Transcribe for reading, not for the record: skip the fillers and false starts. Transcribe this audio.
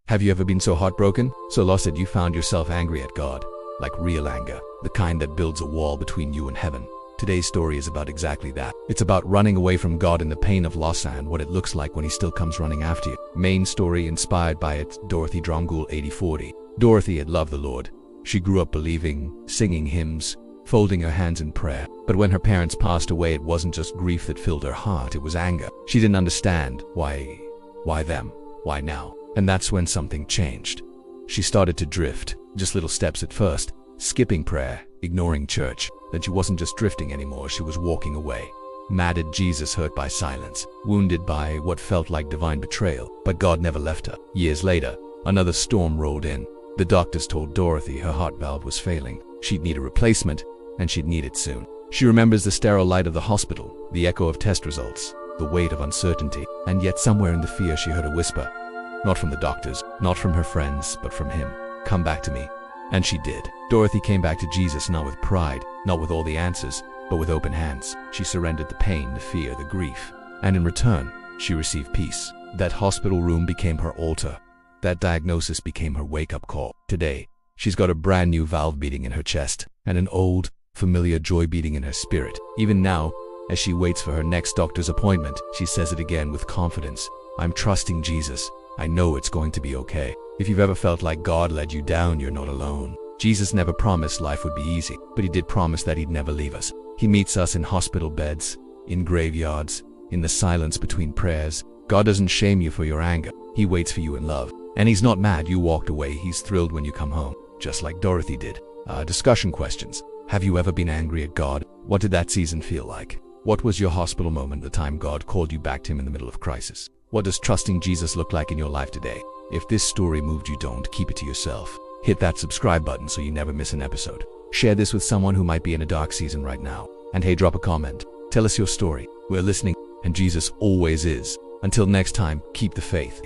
Have you ever been so heartbroken, so lost that you found yourself angry at God? Like real anger, the kind that builds a wall between you and heaven. Today's story is about exactly that. It's about running away from God in the pain of loss and what it looks like when he still comes running after you. Main story inspired by it, Dorothy Dromgoole 8040. Dorothy had loved the Lord. She grew up believing, singing hymns, folding her hands in prayer. But when her parents passed away, it wasn't just grief that filled her heart, it was anger. She didn't understand why them, why now? And that's when something changed. She started to drift, just little steps at first, skipping prayer, ignoring church. Then she wasn't just drifting anymore, she was walking away. Mad at Jesus, hurt by silence, wounded by what felt like divine betrayal. But God never left her. Years later, another storm rolled in. The doctors told Dorothy her heart valve was failing. She'd need a replacement, and she'd need it soon. She remembers the sterile light of the hospital, the echo of test results, the weight of uncertainty, and yet somewhere in the fear she heard a whisper. Not from the doctors, not from her friends, but from him. Come back to me. And she did. Dorothy came back to Jesus not with pride, not with all the answers, but with open hands. She surrendered the pain, the fear, the grief. And in return, she received peace. That hospital room became her altar. That diagnosis became her wake-up call. Today, she's got a brand new valve beating in her chest, and an old, familiar joy beating in her spirit. Even now, as she waits for her next doctor's appointment, she says it again with confidence. I'm trusting Jesus. I know it's going to be okay. If you've ever felt like God let you down, you're not alone. Jesus never promised life would be easy, but he did promise that he'd never leave us. He meets us in hospital beds, in graveyards, in the silence between prayers. God doesn't shame you for your anger. He waits for you in love. And he's not mad you walked away. He's thrilled when you come home, just like Dorothy did. Discussion questions. Have you ever been angry at God? What did that season feel like? What was your hospital moment, the time God called you back to him in the middle of crisis? What does trusting Jesus look like in your life today? If this story moved you, don't keep it to yourself. Hit that subscribe button so you never miss an episode. Share this with someone who might be in a dark season right now. And hey, drop a comment. Tell us your story. We're listening, and Jesus always is. Until next time, keep the faith.